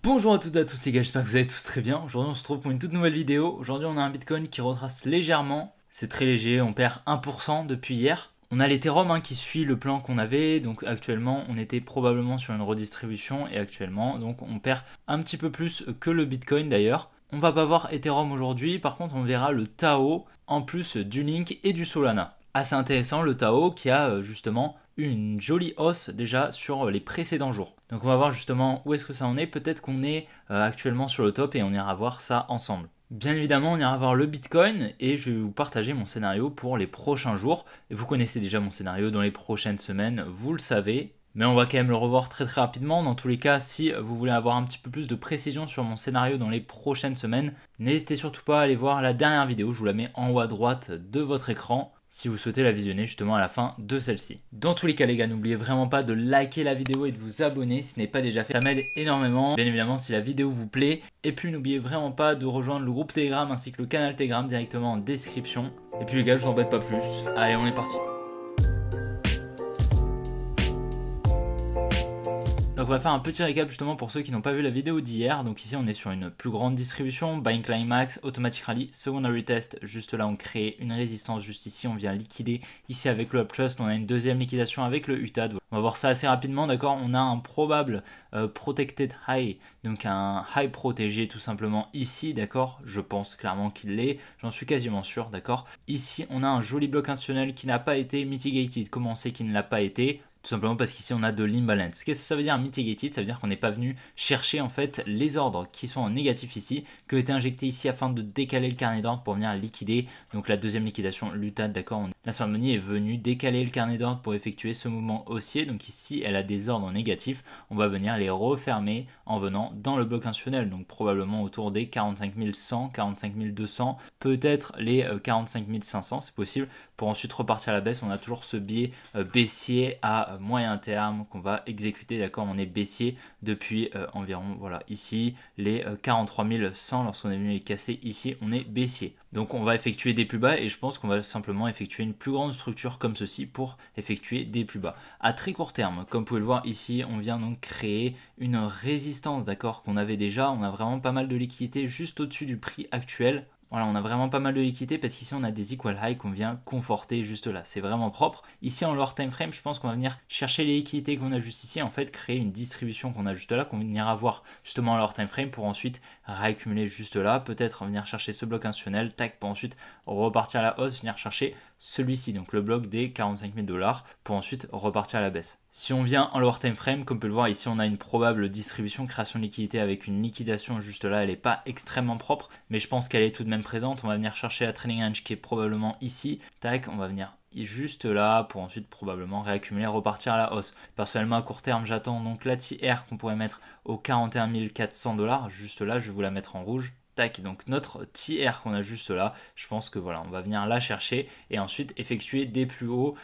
Bonjour à toutes et à tous les gars, j'espère que vous allez tous très bien. Aujourd'hui on se retrouve pour une toute nouvelle vidéo. Aujourd'hui on a un Bitcoin qui retrace légèrement, c'est très léger, on perd 1% depuis hier. On a l'Ethereum qui suit le plan qu'on avait, donc actuellement on était probablement sur une redistribution et actuellement donc on perd un petit peu plus que le Bitcoin d'ailleurs. On va pas voir Ethereum aujourd'hui, par contre on verra le Tao en plus du Link et du Solana. Assez intéressant le Tao qui a justement une jolie hausse déjà sur les précédents jours. Donc on va voir justement où est-ce que ça en est. Peut-être qu'on est actuellement sur le top et on ira voir ça ensemble. Bien évidemment, on ira voir le Bitcoin et je vais vous partager mon scénario pour les prochains jours. Et vous connaissez déjà mon scénario dans les prochaines semaines, vous le savez. Mais on va quand même le revoir très rapidement. Dans tous les cas, si vous voulez avoir un petit peu plus de précision sur mon scénario dans les prochaines semaines, n'hésitez surtout pas à aller voir la dernière vidéo. Je vous la mets en haut à droite de votre écran si vous souhaitez la visionner justement à la fin de celle-ci. Dans tous les cas les gars, n'oubliez vraiment pas de liker la vidéo et de vous abonner si ce n'est pas déjà fait. Ça m'aide énormément, bien évidemment si la vidéo vous plaît. Et puis n'oubliez vraiment pas de rejoindre le groupe Telegram ainsi que le canal Telegram directement en description. Et puis les gars, je vous embête pas plus. Allez, on est parti. Donc on va faire un petit récap justement pour ceux qui n'ont pas vu la vidéo d'hier. Donc ici on est sur une plus grande distribution, Buying Climax, Automatic Rally, Secondary Test. Juste là on crée une résistance juste ici, on vient liquider. Ici avec le Uptrust on a une deuxième liquidation avec le UTAD. On va voir ça assez rapidement, d'accord. On a un probable Protected High, donc un high protégé tout simplement ici, d'accord. Je pense clairement qu'il l'est, j'en suis quasiment sûr, d'accord. Ici on a un joli bloc institutionnel qui n'a pas été mitigated. Comment on sait qu'il ne l'a pas été ? Tout simplement parce qu'ici on a de l'imbalance. Qu'est-ce que ça veut dire mitigated? Ça veut dire qu'on n'est pas venu chercher en fait les ordres qui sont en négatif ici, qui ont été injectés ici afin de décaler le carnet d'ordre pour venir liquider. Donc la deuxième liquidation, l'UTAD, d'accord. La smart money est venue décaler le carnet d'ordre pour effectuer ce mouvement haussier. Donc ici elle a des ordres négatifs. On va venir les refermer en venant dans le bloc institutionnel. Donc probablement autour des 45 100, 45 200, peut-être les 45 500, c'est possible. Pour ensuite repartir à la baisse, on a toujours ce biais baissier à moyen terme qu'on va exécuter, d'accord. On est baissier depuis environ, voilà, ici les 43 100 lorsqu'on est venu les casser ici, on est baissier. Donc on va effectuer des plus bas et je pense qu'on va simplement effectuer une plus grande structure comme ceci pour effectuer des plus bas. À très court terme, comme vous pouvez le voir ici, on vient donc créer une résistance, d'accord, qu'on avait déjà. On a vraiment pas mal de liquidité juste au-dessus du prix actuel. Voilà, on a vraiment pas mal de liquidité parce qu'ici on a des equal high qu'on vient conforter juste là. C'est vraiment propre. Ici en lower time frame, je pense qu'on va venir chercher les liquidités qu'on a juste ici, en fait créer une distribution qu'on a juste là, qu'on ira voir justement en lower time frame pour ensuite réaccumuler juste là. Peut-être venir chercher ce bloc institutionnel, tac, pour ensuite repartir à la hausse, venir chercher celui-ci, donc le bloc des 45 000 $, pour ensuite repartir à la baisse. Si on vient en lower time frame, comme on peut le voir ici, on a une probable distribution, création de liquidité avec une liquidation juste là. Elle n'est pas extrêmement propre, mais je pense qu'elle est tout de même présente. On va venir chercher la trailing range qui est probablement ici. Tac, on va venir juste là pour ensuite probablement réaccumuler, repartir à la hausse. Personnellement à court terme, j'attends donc la TR qu'on pourrait mettre aux 41 400 $. Juste là, je vais vous la mettre en rouge. Tac, donc notre TR qu'on a juste là, je pense que voilà, on va venir la chercher et ensuite effectuer des plus hauts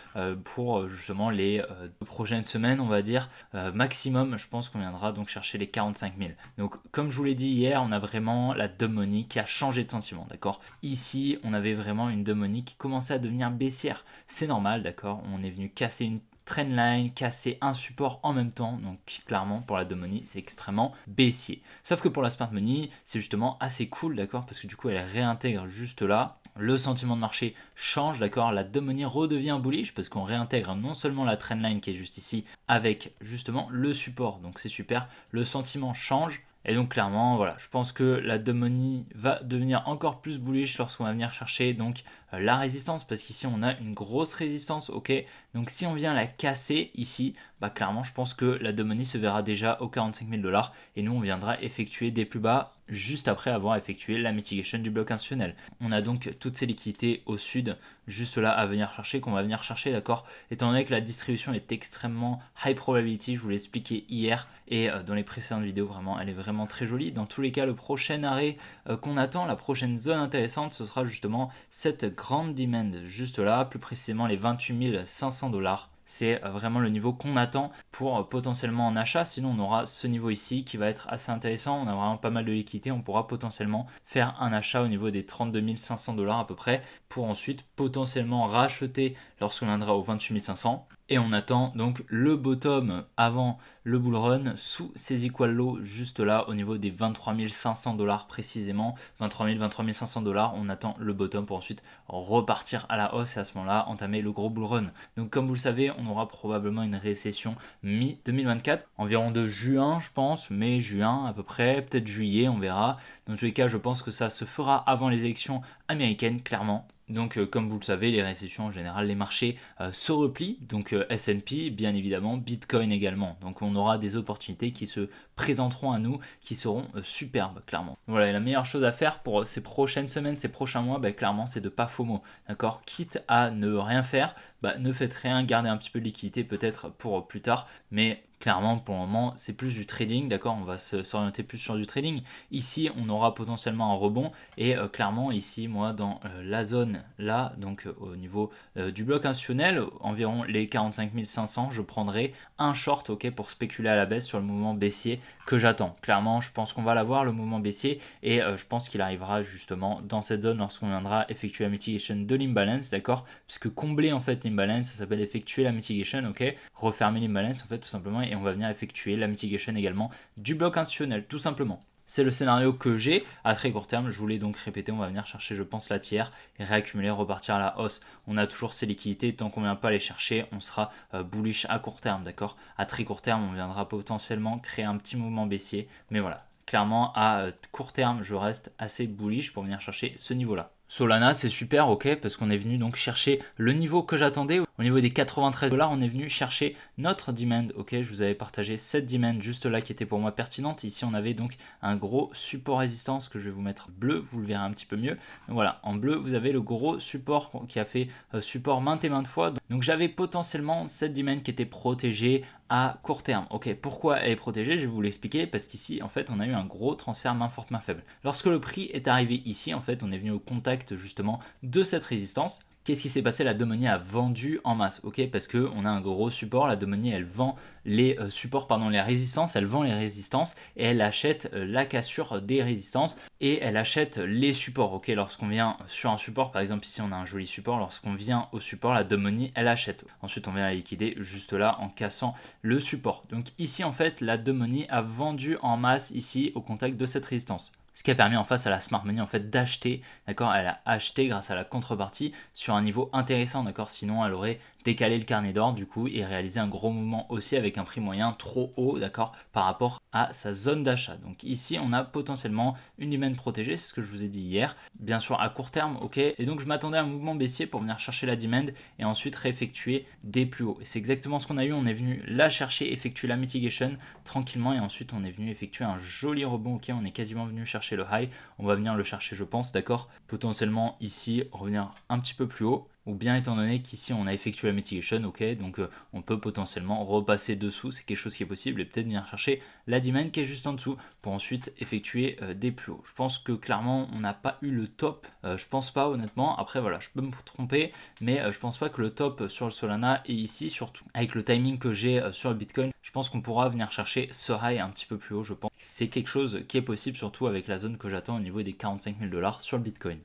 pour justement les prochaines semaines, on va dire. Maximum, je pense qu'on viendra donc chercher les 45 000. Donc comme je vous l'ai dit hier, on a vraiment la dumb money qui a changé de sentiment, d'accord. Ici, on avait vraiment une dumb money qui commençait à devenir baissière. C'est normal, d'accord, on est venu casser une trendline, casser un support en même temps, donc clairement pour la dumb money c'est extrêmement baissier. Sauf que pour la smart money c'est justement assez cool, d'accord, parce que du coup elle réintègre juste là, le sentiment de marché change, d'accord, la dumb money redevient bullish parce qu'on réintègre non seulement la trendline qui est juste ici avec justement le support, donc c'est super, le sentiment change. Et donc clairement, voilà, je pense que la dumb money va devenir encore plus bullish lorsqu'on va venir chercher donc la résistance, parce qu'ici on a une grosse résistance, ok. Donc si on vient la casser ici, bah clairement je pense que la dumb money se verra déjà aux 45 000 $, et nous on viendra effectuer des plus bas juste après avoir effectué la mitigation du bloc institutionnel. On a donc toutes ces liquidités au sud juste là à venir chercher, qu'on va venir chercher, d'accord, étant donné que la distribution est extrêmement high probability, je vous l'ai expliqué hier et dans les précédentes vidéos, vraiment elle est vraiment très jolie. Dans tous les cas, le prochain arrêt qu'on attend, la prochaine zone intéressante, ce sera justement cette grande demand juste là, plus précisément les 28 500 $. C'est vraiment le niveau qu'on attend pour potentiellement en achat. Sinon, on aura ce niveau ici qui va être assez intéressant. On a vraiment pas mal de liquidités. On pourra potentiellement faire un achat au niveau des 32 500 $ à peu près pour ensuite potentiellement racheter lorsqu'on viendra aux 28 500. Et on attend donc le bottom avant le bull run sous ces equal lows juste là au niveau des 23 500 $ précisément. 23 000, 23 500 $. On attend le bottom pour ensuite repartir à la hausse et à ce moment-là entamer le gros bull run. Donc comme vous le savez, on aura probablement une récession mi-2024, environ de juin je pense, mai-juin à peu près, peut-être juillet, on verra. Dans tous les cas, je pense que ça se fera avant les élections américaines, clairement. Donc comme vous le savez, les récessions en général, les marchés se replient, donc S&P bien évidemment, Bitcoin également. Donc on aura des opportunités qui se présenteront à nous, qui seront superbes clairement. Voilà, et la meilleure chose à faire pour ces prochaines semaines, ces prochains mois, clairement c'est de pas FOMO, d'accord. Quitte à ne rien faire, ne faites rien, gardez un petit peu de liquidité peut-être pour plus tard, mais clairement, pour le moment, c'est plus du trading, d'accord. On va s'orienter plus sur du trading. Ici, on aura potentiellement un rebond. Et clairement, ici, moi, dans la zone là, donc au niveau du bloc institutionnel, environ les 45 500, je prendrai un short, ok, pour spéculer à la baisse sur le mouvement baissier que j'attends. Clairement, je pense qu'on va l'avoir, le mouvement baissier. Et je pense qu'il arrivera justement dans cette zone lorsqu'on viendra effectuer la mitigation de l'imbalance, d'accord. Puisque combler en fait l'imbalance, ça s'appelle effectuer la mitigation, ok. Refermer l'imbalance, en fait, tout simplement. Et on va venir effectuer la mitigation également du bloc institutionnel, tout simplement. C'est le scénario que j'ai à très court terme. Je voulais donc répéter, on va venir chercher, je pense, la tiers et réaccumuler, repartir à la hausse. On a toujours ces liquidités, tant qu'on ne vient pas les chercher, on sera bullish à court terme, d'accord. À très court terme, on viendra potentiellement créer un petit mouvement baissier, mais voilà. Clairement, à court terme, je reste assez bullish pour venir chercher ce niveau-là. Solana, c'est super, ok, parce qu'on est venu donc chercher le niveau que j'attendais. Au niveau des 93 $, on est venu chercher notre demand, ok. Je vous avais partagé cette demand juste là qui était pour moi pertinente. Ici, on avait donc un gros support résistance que je vais vous mettre bleu, vous le verrez un petit peu mieux. Donc voilà, en bleu, vous avez le gros support qui a fait support maintes et maintes fois. Donc j'avais potentiellement cette demand qui était protégée à court terme. Ok, pourquoi elle est protégée? Je vais vous l'expliquer, parce qu'ici, en fait, on a eu un gros transfert main forte, main faible. Lorsque le prix est arrivé ici, en fait, on est venu au contact justement de cette résistance. Qu'est-ce qui s'est passé? La Domoni a vendu en masse, ok, parce qu'on a un gros support. La Domoni, elle vend les supports, pardon, les résistances, elle vend les résistances et elle achète la cassure des résistances et elle achète les supports, ok. Lorsqu'on vient sur un support, par exemple ici on a un joli support, lorsqu'on vient au support, la Domoni, elle achète. Ensuite on vient la liquider juste là en cassant le support. Donc ici en fait la Domoni a vendu en masse ici au contact de cette résistance. Ce qui a permis en face à la Smart Money en fait d'acheter, d'accord. Elle a acheté grâce à la contrepartie sur un niveau intéressant, d'accord. Sinon elle aurait décalé le carnet d'or du coup et réalisé un gros mouvement haussier avec un prix moyen trop haut, d'accord, par rapport à sa zone d'achat. Donc ici on a potentiellement une demand protégée, c'est ce que je vous ai dit hier, bien sûr à court terme, ok. Et donc je m'attendais à un mouvement baissier pour venir chercher la demand et ensuite réeffectuer des plus hauts. Et c'est exactement ce qu'on a eu, on est venu la chercher, effectuer la mitigation tranquillement et ensuite on est venu effectuer un joli rebond, ok. On est quasiment venu chercher le high, on va venir le chercher je pense, d'accord. Potentiellement ici revenir un petit peu plus haut, ou bien étant donné qu'ici on a effectué la mitigation, ok, donc on peut potentiellement repasser dessous, c'est quelque chose qui est possible, et peut-être venir chercher la demand qui est juste en dessous pour ensuite effectuer des plus hauts. Je pense que clairement on n'a pas eu le top, je pense pas honnêtement, après voilà, je peux me tromper, mais je pense pas que le top sur le Solana est ici, surtout avec le timing que j'ai sur le Bitcoin. Je pense qu'on pourra venir chercher ce high un petit peu plus haut, je pense. C'est quelque chose qui est possible, surtout avec la zone que j'attends au niveau des 45 000 $ sur le Bitcoin.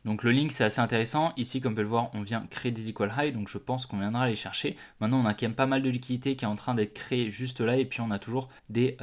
Donc le link c'est assez intéressant, ici comme vous pouvez le voir on vient créer des equal high, donc je pense qu'on viendra les chercher. Maintenant on a quand même pas mal de liquidité qui est en train d'être créée juste là et puis on a toujours des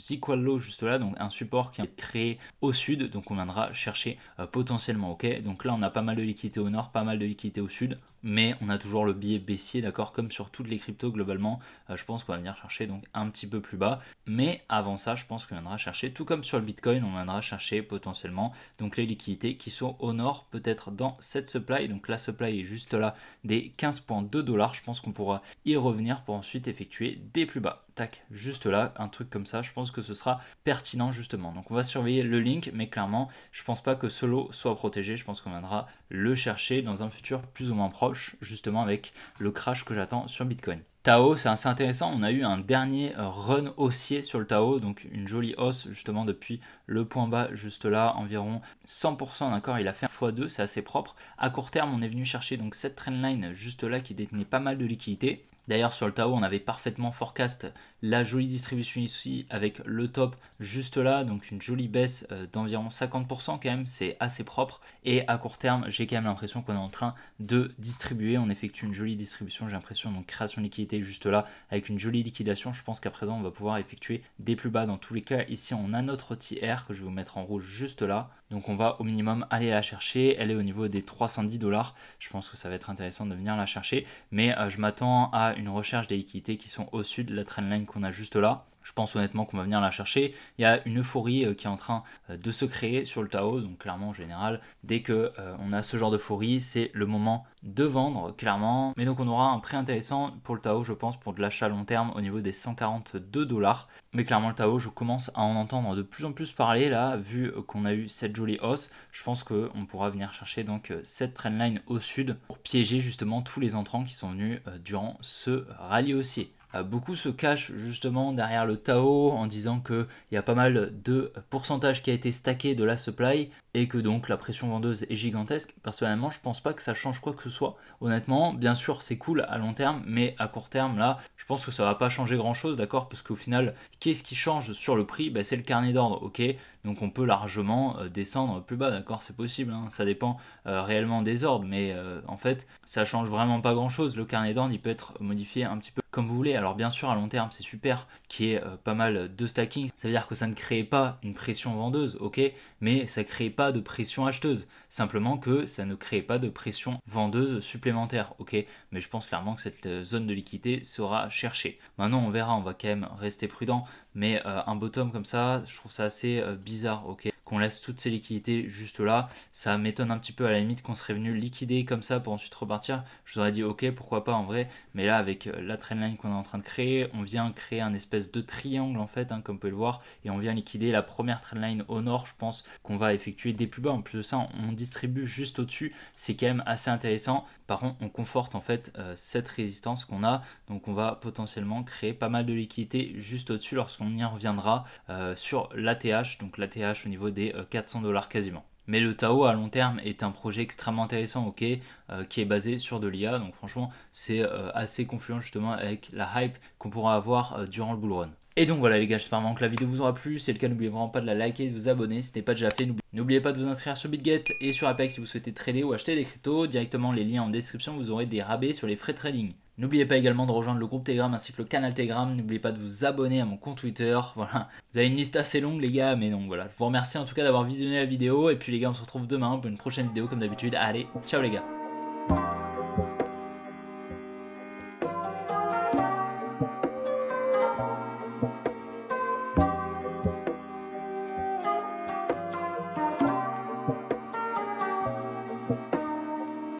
equal low juste là, donc un support qui est créé au sud, donc on viendra chercher potentiellement, ok. Donc là on a pas mal de liquidité au nord, pas mal de liquidité au sud, mais on a toujours le biais baissier, d'accord, comme sur toutes les cryptos globalement. Je pense qu'on va venir chercher donc un petit peu plus bas, mais avant ça je pense qu'on viendra chercher, tout comme sur le Bitcoin, on viendra chercher potentiellement donc les liquidités qui sont au nord, peut-être dans cette supply. Donc la supply est juste là des 15,2 $. Je pense qu'on pourra y revenir pour ensuite effectuer des plus bas. Tac, juste là, un truc comme ça, je pense que ce sera pertinent justement. Donc on va surveiller le link, mais clairement, je pense pas que ce lot soit protégé. Je pense qu'on viendra le chercher dans un futur plus ou moins proche, justement avec le crash que j'attends sur Bitcoin. Tao, c'est assez intéressant, on a eu un dernier run haussier sur le Tao, donc une jolie hausse justement depuis le point bas juste là, environ 100%, d'accord, il a fait un x2, c'est assez propre. À court terme, on est venu chercher donc cette trendline juste là qui détenait pas mal de liquidités. D'ailleurs sur le Tao on avait parfaitement forecast la jolie distribution ici avec le top juste là, donc une jolie baisse d'environ 50% quand même, c'est assez propre. Et à court terme j'ai quand même l'impression qu'on est en train de distribuer, on effectue une jolie distribution, j'ai l'impression, donc création de liquidité juste là avec une jolie liquidation. Je pense qu'à présent on va pouvoir effectuer des plus bas dans tous les cas. Ici on a notre TR que je vais vous mettre en rouge juste là, donc on va au minimum aller la chercher, elle est au niveau des 310 $. Je pense que ça va être intéressant de venir la chercher, mais je m'attends à une recherche des liquidités qui sont au-dessus de la trendline qu'on a juste là. Je pense honnêtement qu'on va venir la chercher. Il y a une euphorie qui est en train de se créer sur le Tao, donc clairement en général, dès que on a ce genre d'euphorie, c'est le moment de vendre, clairement. Mais donc on aura un prix intéressant pour le Tao, je pense, pour de l'achat à long terme au niveau des 142 $. Mais clairement le Tao, je commence à en entendre de plus en plus parler là, vu qu'on a eu cette jolie hausse. Je pense qu'on pourra venir chercher donc cette trendline au sud pour piéger justement tous les entrants qui sont venus durant ce rallye haussier. Beaucoup se cachent justement derrière le Tao en disant qu'il y a pas mal de pourcentage qui a été stacké de la supply et que donc la pression vendeuse est gigantesque. Personnellement, je pense pas que ça change quoi que ce soit. Honnêtement, bien sûr, c'est cool à long terme, mais à court terme, là, je pense que ça va pas changer grand chose, d'accord? Parce qu'au final, qu'est-ce qui change sur le prix? C'est le carnet d'ordre, ok? Donc on peut largement descendre plus bas, d'accord? C'est possible, hein, ça dépend réellement des ordres, mais en fait, ça change vraiment pas grand chose. Le carnet d'ordre, il peut être modifié un petit peu comme vous voulez. Alors bien sûr à long terme c'est super qu'il y ait pas mal de stacking, ça veut dire que ça ne crée pas une pression vendeuse, ok, mais ça ne crée pas de pression acheteuse, simplement que ça ne crée pas de pression vendeuse supplémentaire, ok, mais je pense clairement que cette zone de liquidité sera cherchée. Maintenant on verra, on va quand même rester prudent, mais un bottom comme ça, je trouve ça assez bizarre, ok, qu'on laisse toutes ces liquidités juste là, ça m'étonne un petit peu, à la limite qu'on serait venu liquider comme ça pour ensuite repartir. Je vous aurais dit ok, pourquoi pas en vrai, mais là avec la trendline qu'on est en train de créer, on vient créer un espèce de triangle en fait, hein, comme vous pouvez le voir, et on vient liquider la première trendline au nord. Je pense qu'on va effectuer des plus bas, en plus de ça on distribue juste au dessus, c'est quand même assez intéressant. Par contre on conforte en fait cette résistance qu'on a, donc on va potentiellement créer pas mal de liquidités juste au dessus lorsqu'on y reviendra sur l'ATH, donc l'ATH au niveau des 400 $ quasiment. Mais le Tao à long terme est un projet extrêmement intéressant, ok, qui est basé sur de l'IA, donc franchement c'est assez confluent justement avec la hype qu'on pourra avoir durant le bull run. Et donc voilà les gars, j'espère vraiment que la vidéo vous aura plu. Si c'est le cas, n'oubliez vraiment pas de la liker et de vous abonner si ce n'est pas déjà fait. N'oubliez pas de vous inscrire sur BitGet et sur Apex si vous souhaitez trader ou acheter des cryptos. Directement les liens en description, vous aurez des rabais sur les frais de trading. N'oubliez pas également de rejoindre le groupe Telegram ainsi que le canal Telegram. N'oubliez pas de vous abonner à mon compte Twitter. Voilà, vous avez une liste assez longue les gars, mais donc voilà. Je vous remercie en tout cas d'avoir visionné la vidéo. Et puis les gars, on se retrouve demain pour une prochaine vidéo comme d'habitude. Allez, ciao les gars.